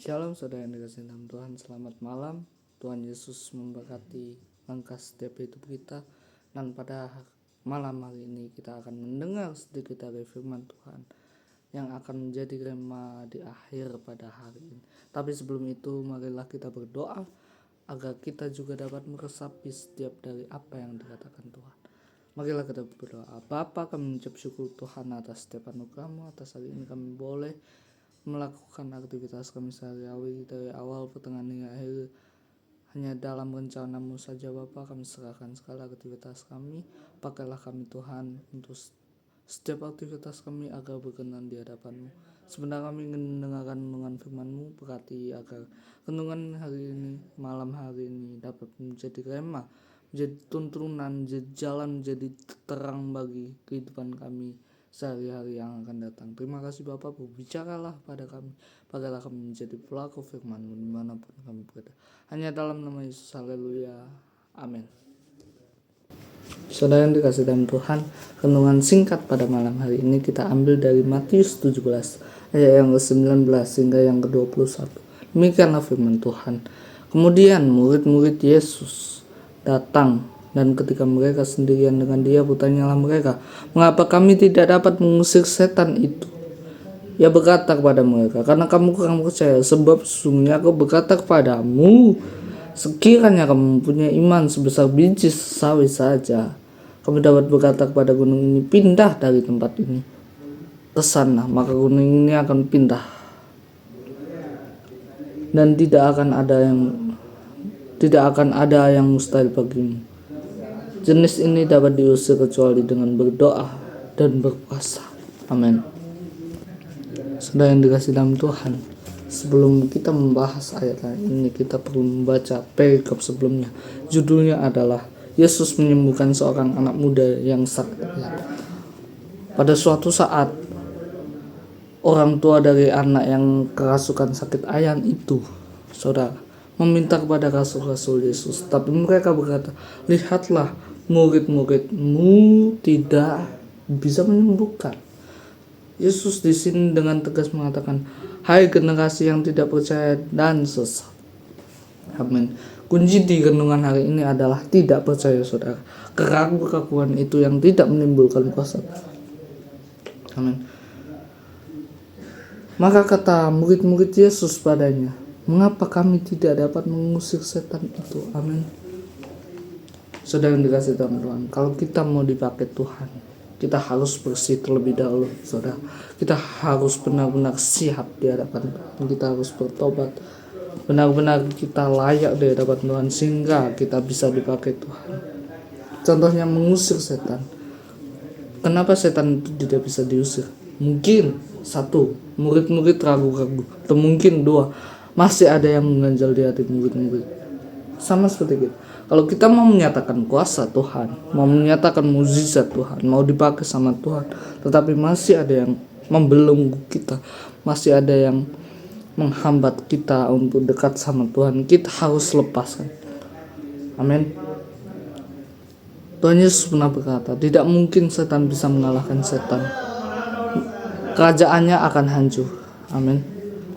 Shalom saudara yang dikasihi dalam Tuhan, selamat malam. Tuhan Yesus memberkati langkah setiap hidup kita. Dan pada malam hari ini kita akan mendengar sedikit dari firman Tuhan yang akan menjadi rema di akhir pada hari ini. Tapi sebelum itu marilah kita berdoa agar kita juga dapat meresapi setiap dari apa yang dikatakan Tuhan. Marilah kita berdoa. Bapa, kami mengucap syukur Tuhan atas setiap anugerah-Mu. Atas hari ini kami boleh melakukan aktivitas kami sehari-hari dari awal pertengahan hingga akhir hanya dalam rencana-Mu saja Bapa. Kami serahkan segala aktivitas kami, pakailah kami Tuhan untuk setiap aktivitas kami agar berkenan di hadapan-Mu. Sebenarnya kami ingin mendengarkan renungan firman-Mu, berarti agar renungan hari ini, malam hari ini dapat menjadi rema, menjadi tuntunan, menjadi jalan, menjadi terang bagi kehidupan kami sehari-hari yang akan datang. Terima kasih Bapak, berbicaralah pada kami, pakailah kami menjadi pelaku firman-Mu dimanapun kami berada. Hanya dalam nama Yesus, haleluya, amin. Saudara yang dikasih dalam Tuhan, renungan singkat pada malam hari ini kita ambil dari Matius 17 ayat yang ke-19 hingga yang ke-21. Demikianlah firman Tuhan. Kemudian murid-murid Yesus datang, dan ketika mereka sendirian dengan dia, bertanyalah mereka, mengapa kami tidak dapat mengusir setan itu? Ia berkata kepada mereka, karena kamu kurang percaya, sebab sesungguhnya aku berkata kepadamu, sekiranya kamu mempunyai iman sebesar biji sawi saja, kamu dapat berkata kepada gunung ini, pindah dari tempat ini ke sana, maka gunung ini akan pindah, dan tidak akan ada yang mustahil bagimu. Jenis ini dapat diusir kecuali dengan berdoa dan berpuasa. Amin. Saudara yang dikasih dalam Tuhan, sebelum kita membahas ayat ini, kita perlu membaca perikop sebelumnya. Judulnya adalah Yesus menyembuhkan seorang anak muda yang sakit. Pada suatu saat, orang tua dari anak yang kerasukan sakit ayan itu, saudara, meminta kepada rasul-rasul Yesus. Tapi mereka berkata, lihatlah, murid-muridmu tidak bisa menyembuhkan. Yesus di sini dengan tegas mengatakan, hai generasi yang tidak percaya dan sesat. Amin. Kunci di renungan hari ini adalah tidak percaya, saudara. Keraguan itu yang tidak menimbulkan kuasa. Amin. Maka kata murid-murid Yesus padanya, mengapa kami tidak dapat mengusir setan itu? Amin. Saudara yang dikasih Tuhan, kalau kita mau dipakai Tuhan, kita harus bersih terlebih dahulu, saudara. Kita harus benar-benar siap di hadapan Tuhan. Kita harus bertobat, benar-benar kita layak di hadapan Tuhan sehingga kita bisa dipakai Tuhan. Contohnya mengusir setan. Kenapa setan itu tidak bisa diusir? Mungkin satu, murid-murid ragu-ragu, atau mungkin dua, masih ada yang mengganjal di hati murid-murid. Sama seperti kita. Kalau kita mau menyatakan kuasa Tuhan, mau menyatakan mukjizat Tuhan, mau dipakai sama Tuhan, tetapi masih ada yang membelenggu kita, masih ada yang menghambat kita untuk dekat sama Tuhan, kita harus lepaskan. Amin. Tuhan Yesus pernah berkata, tidak mungkin setan bisa mengalahkan setan. Kerajaannya akan hancur. Amin.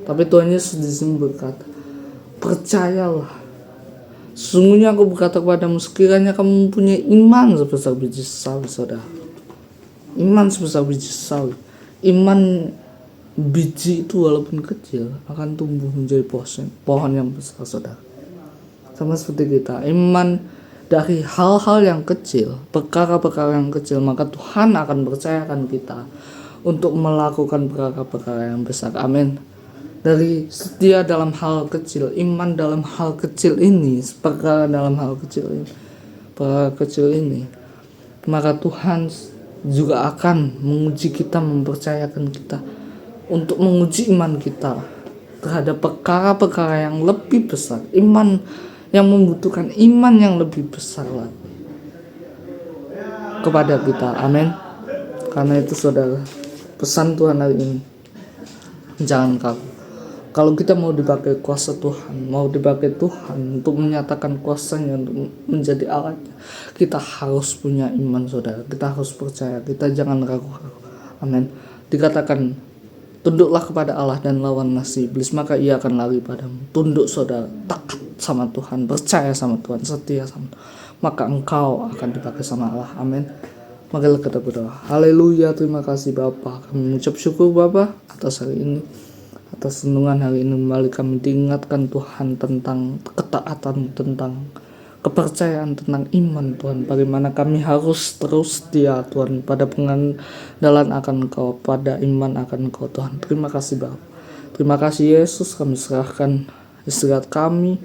Tapi Tuhan Yesus di sini berkata, percayalah. Sesungguhnya aku berkata kepadamu, sekiranya kamu mempunyai iman sebesar biji sawi, saudara. Iman sebesar biji sawi. Iman biji itu walaupun kecil akan tumbuh menjadi pohon yang besar, saudara. Sama seperti kita, iman dari hal-hal yang kecil, perkara-perkara yang kecil, maka Tuhan akan percayakan kita untuk melakukan perkara-perkara yang besar. Amin. Dari setia dalam hal kecil, iman dalam hal kecil ini, perkara dalam hal kecil ini, perkara kecil ini, maka Tuhan juga akan menguji kita, mempercayakan kita untuk menguji iman kita terhadap perkara-perkara yang lebih besar, iman yang membutuhkan iman yang lebih besar lagi kepada kita. Amin. Karena itu saudara, pesan Tuhan hari ini, jangan kaku. Kalau kita mau dipakai kuasa Tuhan, mau dipakai Tuhan untuk menyatakan kuasanya, untuk menjadi alatnya, kita harus punya iman, saudara. Kita harus percaya, kita jangan ragu-ragu. Amin. Dikatakan Tunduklah kepada Allah dan lawanlah si iblis, maka ia akan lari padamu. Tunduk saudara, taat sama Tuhan, percaya sama Tuhan, setia sama Tuhan, maka engkau akan dipakai sama Allah. Amin. Marilah kita berdoa. Haleluya, terima kasih Bapa. Kami mengucap syukur Bapa atas hari ini, atas renungan hari ini. Kembali kami diingatkan Tuhan tentang ketaatan, tentang kepercayaan, tentang iman Tuhan, bagaimana kami harus terus setia Tuhan pada pengandalan akan Engkau, pada iman akan Engkau Tuhan. Terima kasih Bapa. Terima kasih Yesus, kami serahkan istirahat kami,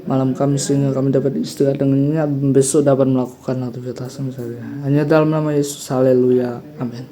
malam kami, sehingga kami dapat istirahat dengannya, besok dapat melakukan aktivitas misalnya. Hanya dalam nama Yesus, haleluya, amin.